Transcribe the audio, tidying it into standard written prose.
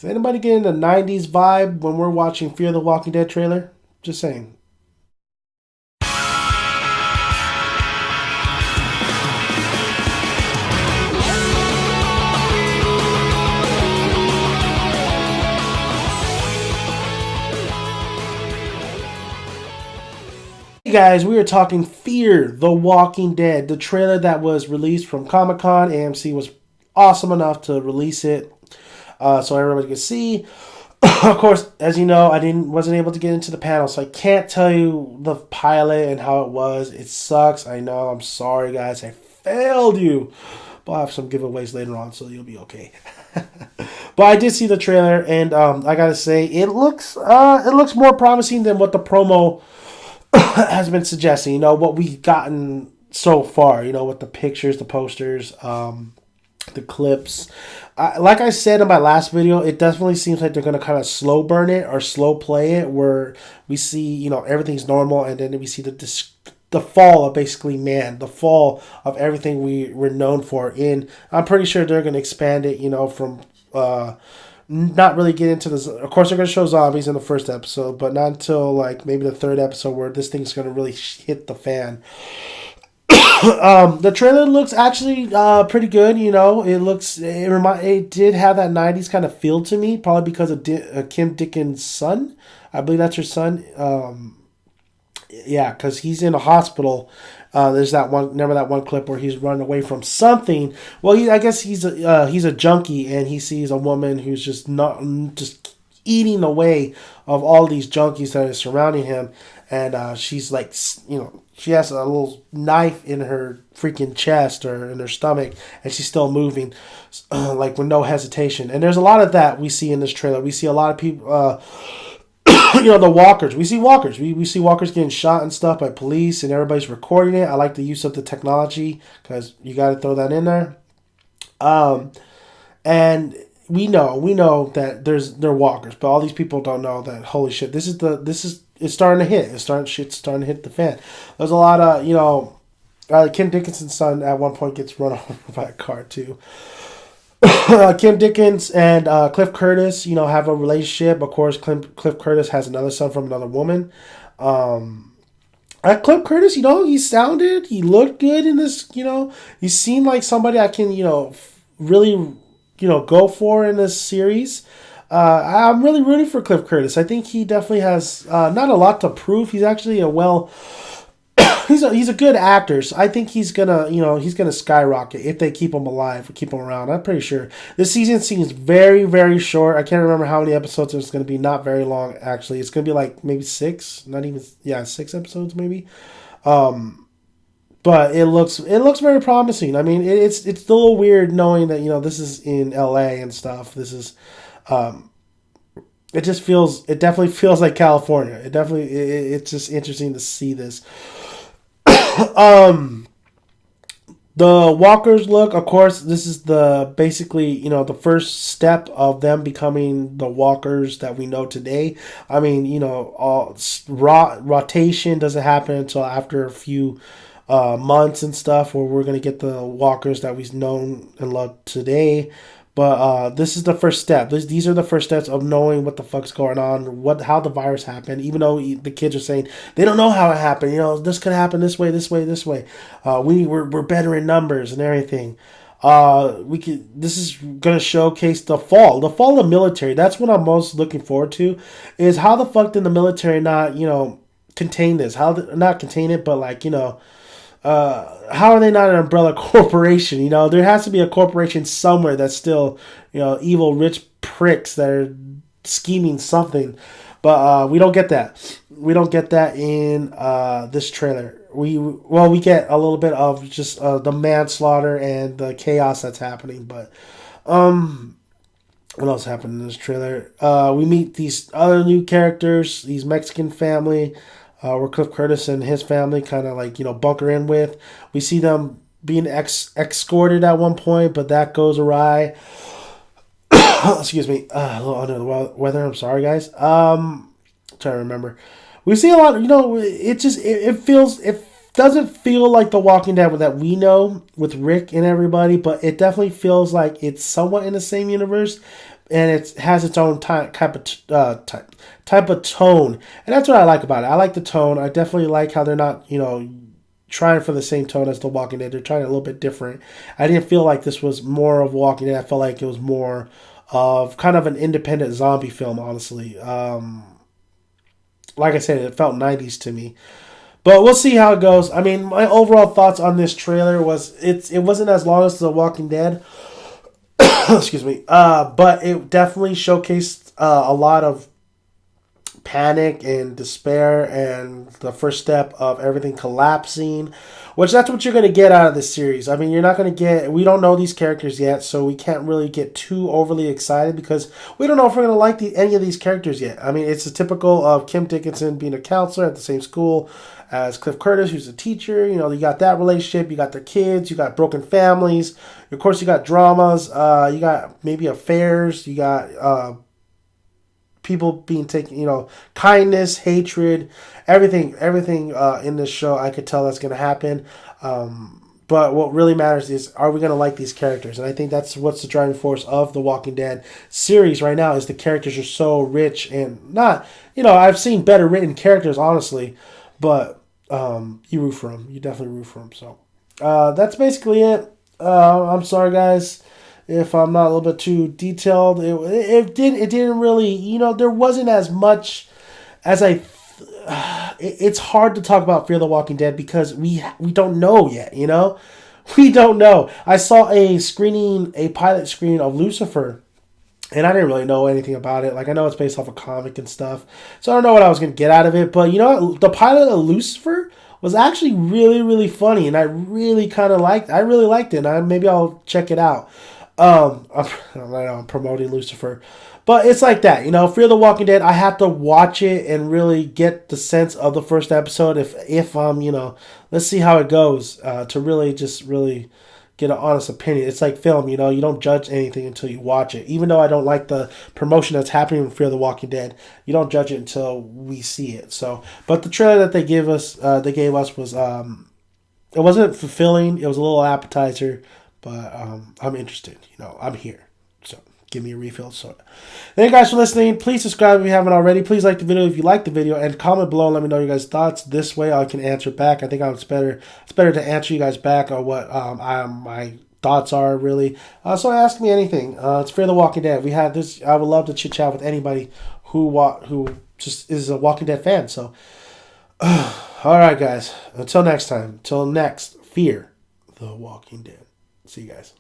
Is anybody getting the 90s vibe when we're watching Fear the Walking Dead trailer? Just saying. Hey guys, we are talking Fear the Walking Dead, the trailer that was released from Comic Con. AMC was awesome enough to release it so everybody could see. Of course, as you know, wasn't able to get into the panel, so I can't tell you the pilot and how it was. It sucks. I know. I'm sorry, guys. I failed you. But I'll have some giveaways later on, so you'll be okay. But I did see the trailer, and I gotta say, it looks more promising than what the promo has been suggesting. You know what we've gotten so far. You know, with the pictures, the posters, the clips. Like I said in my last video, it definitely seems like they're going to kind of slow burn it or slow play it, where we see, you know, everything's normal, and then we see the fall of basically man, the fall of everything we were known for. I'm pretty sure they're going to expand it, you know, from not really get into this. Of course, they're going to show zombies in the first episode, but not until like maybe the third episode where this thing's going to really hit the fan. The trailer looks actually pretty good. You know, it did have that 90s kind of feel to me, probably because of Kim Dickens' son. I believe that's her son. Yeah, because he's in a hospital. There's that one. Remember that one clip where he's running away from something? Well, I guess he's a junkie, and he sees a woman who's just eating away of all these junkies that are surrounding him, and she's like, you know, she has a little knife in her freaking chest or in her stomach, and she's still moving, like with no hesitation. And there's a lot of that we see in this trailer. We see a lot of people, you know, the walkers. We see walkers. We see walkers getting shot and stuff by police, and everybody's recording it. I like the use of the technology because you got to throw that in there. And we know that they're walkers, but all these people don't know that. Holy shit! It's starting to hit. Shit's starting to hit the fan. There's a lot of, you know, Kim Dickinson's son at one point gets run over by a car too. Kim Dickens and Cliff Curtis, you know, have a relationship. Of course, Cliff Curtis has another son from another woman. Cliff Curtis, you know, he looked good in this. You know, he seemed like somebody I can, you know, really, you know, go for in this series. I'm really rooting for Cliff Curtis. I think he definitely has not a lot to prove. He's actually he's a good actor. So I think he's gonna skyrocket if they keep him alive, or keep him around. I'm pretty sure this season seems very, very short. I can't remember how many episodes it's gonna be. Not very long, actually. It's gonna be like maybe 6, not even 6 episodes maybe. But it looks very promising. I mean, it's a little weird knowing that, you know, this is in LA and stuff. This is it definitely feels like California. It's just interesting to see this. The walkers look, of course, this is basically, you know, the first step of them becoming the walkers that we know today. I mean, you know, rotation doesn't happen until after a few months and stuff, where we're going to get the walkers that we've known and loved today. But this is the first step. These are the first steps of knowing what the fuck's going on, how the virus happened. Even though the kids are saying they don't know how it happened. You know, this could happen this way, this way, this way. We're better in numbers and everything. This is gonna showcase the fall of the military. That's what I'm most looking forward to. Is how the fuck did the military not, you know, contain this? Not contain it, but like, you know. How are they not an umbrella corporation? You know, there has to be a corporation somewhere that's still, you know, evil rich pricks that are scheming something. But we don't get that. We don't get that in this trailer. We get a little bit of just the manslaughter and the chaos that's happening. But what else happened in this trailer? We meet these other new characters, these Mexican family. Where Cliff Curtis and his family kind of like, you know, bunker in with. We see them being escorted at one point, but that goes awry. Excuse me. A little under the weather. I'm sorry, guys. Trying to remember. We see a lot, you know, it doesn't feel like The Walking Dead that we know with Rick and everybody, but it definitely feels like it's somewhat in the same universe. and it has its own type of tone, and that's what I like about it. I like the tone. I definitely like how they're not, trying for the same tone as The Walking Dead. They're trying a little bit different. I didn't feel like this was more of Walking Dead. I felt like it was more of kind of an independent zombie film, honestly. Like I said, it felt 90s to me. But we'll see how it goes. I mean, my overall thoughts on this trailer was it wasn't as long as The Walking Dead. Excuse me. But it definitely showcased a lot of panic and despair and the first step of everything collapsing, which that's what you're going to get out of this series. I mean, you're not going to get, we don't know these characters yet, so we can't really get too overly excited because we don't know if we're going to like any of these characters yet. I mean, it's a typical of Kim Dickinson being a counselor at the same school as Cliff Curtis, who's a teacher. You got that relationship, you got their kids, you got broken families, of course you got dramas, you got maybe affairs, you got people being taken, kindness, hatred, everything in this show. I could tell that's going to happen. But what really matters is, are we going to like these characters? And I think that's what's the driving force of the Walking Dead series right now is the characters are so rich and not, I've seen better written characters, honestly, but you root for them. You definitely root for them. So that's basically it. I'm sorry, guys, if I'm not a little bit too detailed. It didn't really, there wasn't as much as it's hard to talk about Fear the Walking Dead because we don't know yet, we don't know. I saw a pilot screening of Lucifer, and I didn't really know anything about it. Like, I know it's based off a comic and stuff, so I don't know what I was going to get out of it. But you know what? The pilot of Lucifer was actually really, really funny, and I really liked it, and maybe I'll check it out. I'm promoting Lucifer, but it's like that, Fear the Walking Dead. I have to watch it and really get the sense of the first episode. If let's see how it goes, to really get an honest opinion. It's like film, you don't judge anything until you watch it. Even though I don't like the promotion that's happening in Fear the Walking Dead, you don't judge it until we see it. So, but the trailer that they gave us was it wasn't fulfilling. It was a little appetizer. But I'm interested. I'm here. So give me a refill soda. Thank you guys for listening. Please subscribe if you haven't already. Please like the video if you like the video. And comment below and let me know your guys' thoughts. This way I can answer back. I think it's better to answer you guys back on what my thoughts are, really. So ask me anything. It's Fear the Walking Dead. We have this. I would love to chit-chat with anybody who just is a Walking Dead fan. So, all right, guys. Until next time. Until next, Fear the Walking Dead. See you guys.